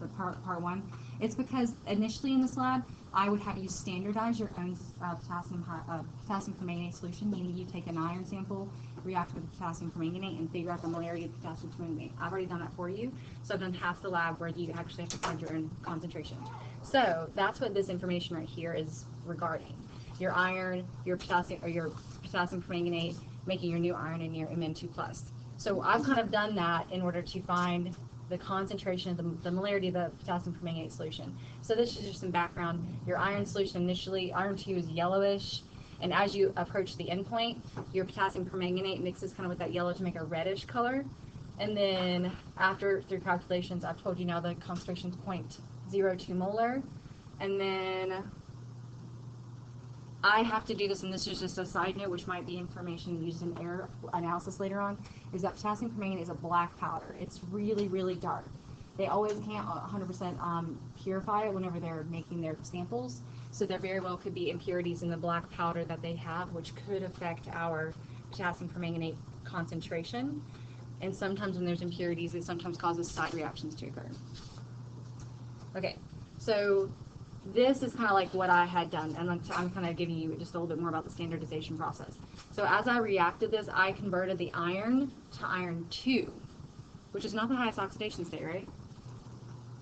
the part one. It's because initially in this lab, I would have you standardize your own potassium permanganate solution, meaning you take an iron sample, react with potassium permanganate, and figure out the molarity of potassium permanganate. I've already done that for you, so I've done half the lab where you actually have to find your own concentration. So that's what this information right here is regarding. Your iron, your potassium permanganate, making your new iron and your Mn2+. So I've kind of done that in order to find the concentration, the molarity of the potassium permanganate solution. So this is just some background. Your iron solution initially, iron 2 is yellowish, and as you approach the endpoint, your potassium permanganate mixes kind of with that yellow to make a reddish color. And then after, through calculations, I've told you now the concentration is 0.02 molar. And then I have to do this, and this is just a side note, which might be information used in air analysis later on, is that potassium permanganate is a black powder. It's really, really dark. They always can't 100% purify it whenever they're making their samples, so there very well could be impurities in the black powder that they have, which could affect our potassium permanganate concentration. And sometimes when there's impurities, it sometimes causes side reactions to occur. Okay, so this is kind of like what I had done, and I'm kind of giving you just a little bit more about the standardization process. So as I reacted this, I converted the iron to iron 2, which is not the highest oxidation state, right?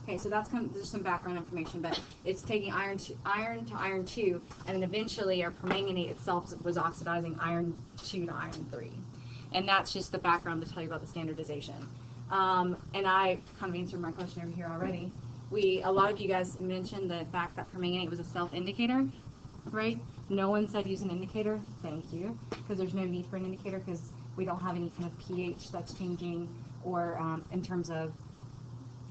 Okay, so that's kind of just some background information, but it's taking iron to iron 2, and then eventually our permanganate itself was oxidizing iron 2 to iron 3. And that's just the background to tell you about the standardization. And I kind of answered my question over here already. A lot of you guys mentioned the fact that permanganate was a self-indicator, right? No one said use an indicator. Thank you, because there's no need for an indicator because we don't have any kind of pH that's changing, or in terms of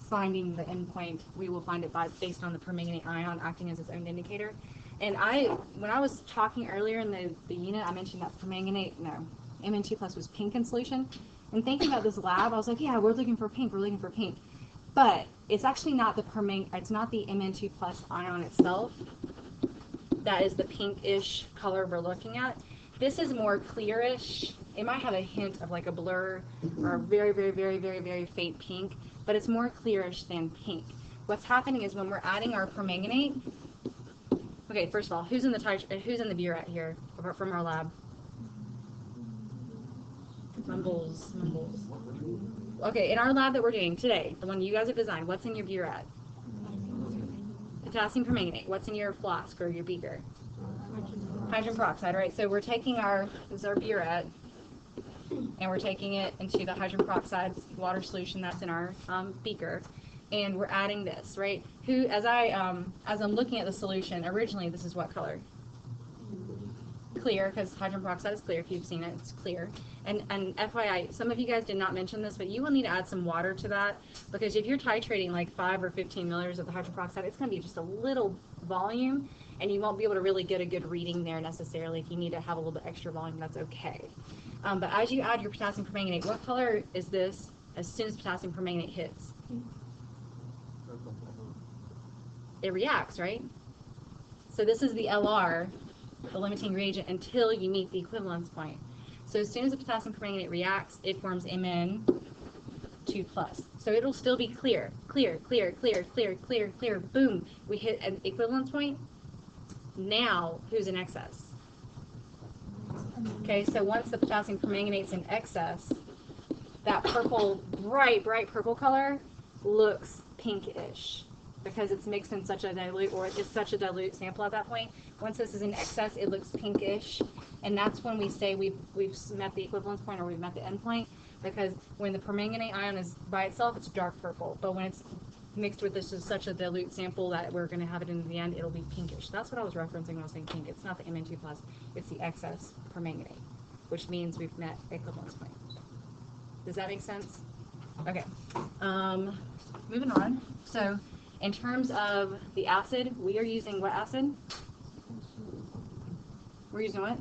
finding the endpoint, we will find it based on the permanganate ion acting as its own indicator. And when I was talking earlier in the unit, I mentioned that Mn2+ was pink in solution. And thinking about this lab, I was like, yeah, we're looking for pink. But it's actually not it's not the Mn2+ ion itself that is the pinkish color we're looking at. This is more clearish. It might have a hint of like a blur or a very, very, very, very, very faint pink, but it's more clearish than pink. What's happening is when we're adding our permanganate. Okay, first of all, who's in the burette here from our lab? Mumbles. Okay, in our lab that we're doing today, the one you guys have designed, what's in your burette? Potassium permanganate. What's in your flask or your beaker? Hydrogen peroxide, right? So we're taking this is our burette, and we're taking it into the hydrogen peroxide water solution that's in our beaker, and we're adding this, right? As I'm looking at the solution, originally this is what color? Clear, because hydrogen peroxide is clear. If you've seen it, it's clear. And FYI, some of you guys did not mention this, but you will need to add some water to that, because if you're titrating like 5 or 15 milliliters of the hydrogen peroxide, it's going to be just a little volume, and you won't be able to really get a good reading there necessarily. If you need to have a little bit extra volume, that's okay. But as you add your potassium permanganate, what color is this as soon as potassium permanganate hits? It reacts, right? So this is the LR, the limiting reagent, until you meet the equivalence point. So as soon as the potassium permanganate reacts, it forms Mn2+. So it'll still be clear. Boom. We hit an equivalence point. Now, who's in excess? Okay, so once the potassium permanganate's in excess, that purple, bright purple color looks pinkish, because it's mixed in such a dilute, or it's such a dilute sample at that point. Once this is in excess, it looks pinkish, and that's when we say we've met the equivalence point, or we've met the endpoint, because when the permanganate ion is by itself, it's dark purple, but when it's mixed with this is such a dilute sample that we're going to have it in the end, it'll be pinkish. That's what I was referencing when I was saying pink. It's not the Mn2+, it's the excess permanganate, which means we've met equivalence point. Does that make sense? Okay. Moving on. So in terms of the acid, we are using what acid? We're using what?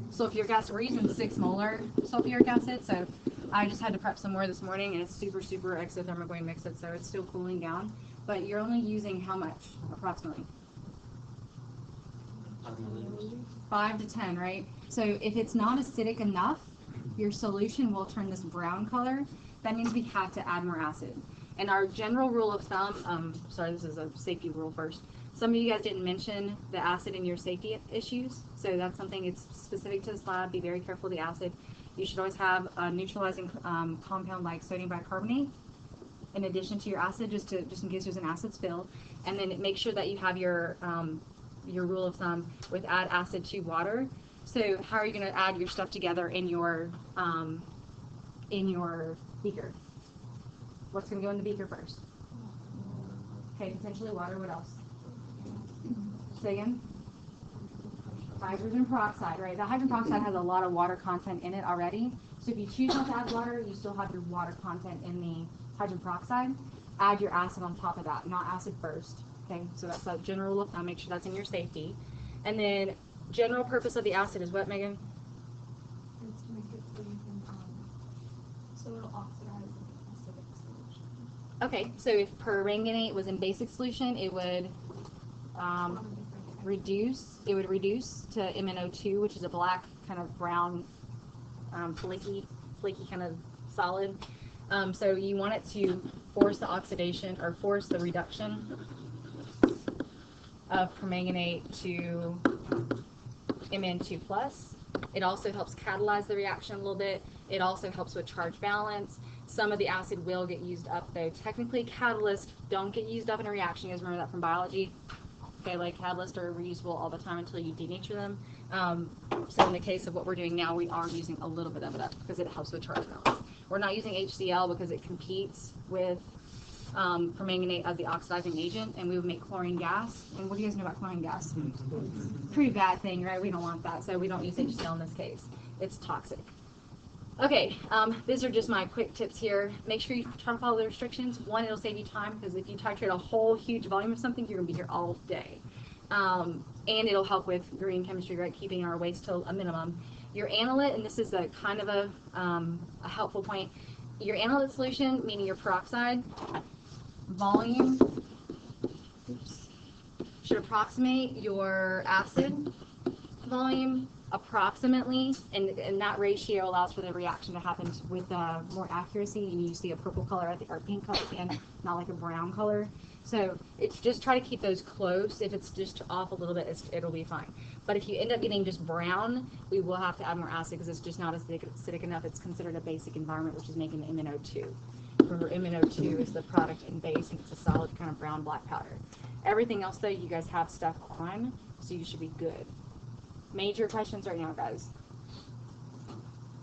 Sulfuric acid. We're using 6 molar sulfuric acid. So I just had to prep some more this morning, and it's super exothermically mixed, so it's still cooling down. But you're only using how much, approximately? 5 to 10, right? So if it's not acidic enough, your solution will turn this brown color. That means we have to add more acid. And our general rule of thumb, sorry, this is a safety rule first. Some of you guys didn't mention the acid in your safety issues, so that's something it's specific to this lab. Be very careful of the acid. You should always have a neutralizing compound like sodium bicarbonate in addition to your acid, just in case there's an acid spill. And then make sure that you have your rule of thumb with add acid to water. So how are you going to add your stuff together in your beaker? What's going to go in the beaker first? Okay, potentially water. What else? Say again? Hydrogen peroxide, right? The hydrogen peroxide has a lot of water content in it already. So if you choose not to add water, you still have your water content in the hydrogen peroxide. Add your acid on top of that, not acid first. Okay, so that's a general rule of thumb. Make sure that's in your safety. And then general purpose of the acid is what, Megan? It's to make it so you can, so it'll oxidize in acidic solution. Okay, so if permanganate was in basic solution, it would reduce to MnO2, which is a black kind of brown flaky kind of solid. So you want it to force the oxidation or force the reduction of permanganate to Mn2+. It also helps catalyze the reaction a little bit. It also helps with charge balance. Some of the acid will get used up though. Technically catalysts don't get used up in a reaction. You guys remember that from biology? Okay, like catalysts are reusable all the time until you denature them. So in the case of what we're doing now, we are using a little bit of it up because it helps with charge balance. We're not using HCl because it competes with permanganate as the oxidizing agent, and we would make chlorine gas. And what do you guys know about chlorine gas? Pretty bad thing, right? We don't want that, so we don't use HCl in this case. It's toxic. Okay, these are just my quick tips here. Make sure you try to follow the restrictions. One, it'll save you time because if you titrate a whole huge volume of something, you're going to be here all day. And it'll help with green chemistry, right? Keeping our waste to a minimum. Your analyte, and this is a kind of a helpful point. Your analyte solution, meaning your peroxide volume, should approximate your acid volume approximately, and that ratio allows for the reaction to happen with more accuracy, and you see a purple color at the, or pink color and not like a brown color. So it's just try to keep those close. If it's just off a little bit, it'll be fine. But if you end up getting just brown, we will have to add more acid because it's just not acidic enough. It's considered a basic environment, which is making the MnO2. Remember, MnO2 is the product in base, and it's a solid kind of brown black powder. Everything else, though, you guys have stuff on, so you should be good. Major questions right now, guys?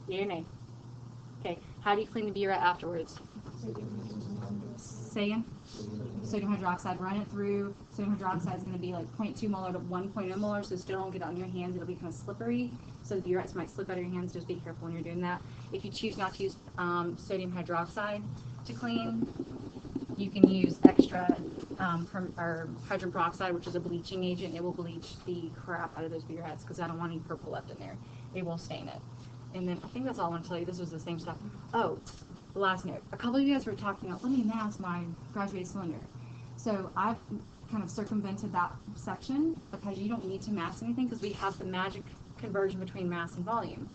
Yeah or nay? Okay. How do you clean the burette afterwards? Say again? Sodium hydroxide. Run it through. Sodium hydroxide is going to be like 0.2 molar to 1.0 molar, so still don't get it on your hands. It'll be kind of slippery, so the burettes might slip out of your hands. Just be careful when you're doing that. If you choose not to use sodium hydroxide to clean, you can use extra or hydrogen peroxide, which is a bleaching agent. It will bleach the crap out of those burettes because I don't want any purple left in there. It will stain it. And then I think that's all I want to tell you. This was the same stuff. Oh, the last note. A couple of you guys were talking about, let me mask my graduated cylinder. So I've kind of circumvented that section because you don't need to mask anything because we have the magic conversion between mass and volume.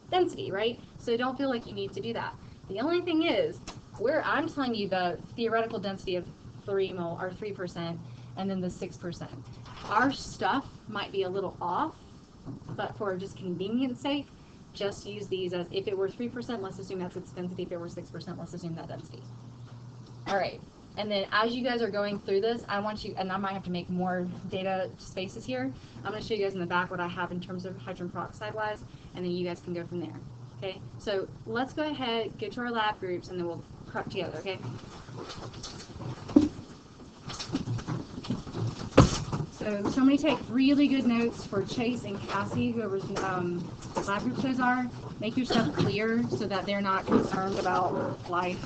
Density, right? So don't feel like you need to do that. The only thing is, where I'm telling you the theoretical density of 3%, and then the 6%. Our stuff might be a little off, but for just convenience sake, just use these as, if it were 3%, let's assume that's its density. If it were 6%, let's assume that density. All right. And then as you guys are going through this, I want you, and I might have to make more data spaces here. I'm going to show you guys in the back what I have in terms of hydrogen peroxide wise, and then you guys can go from there. Okay, so let's go ahead, go to our lab groups, and then we'll prep together, okay? So somebody take really good notes for Chase and Cassie, whoever's lab groups those are. Make your stuff clear so that they're not concerned about life.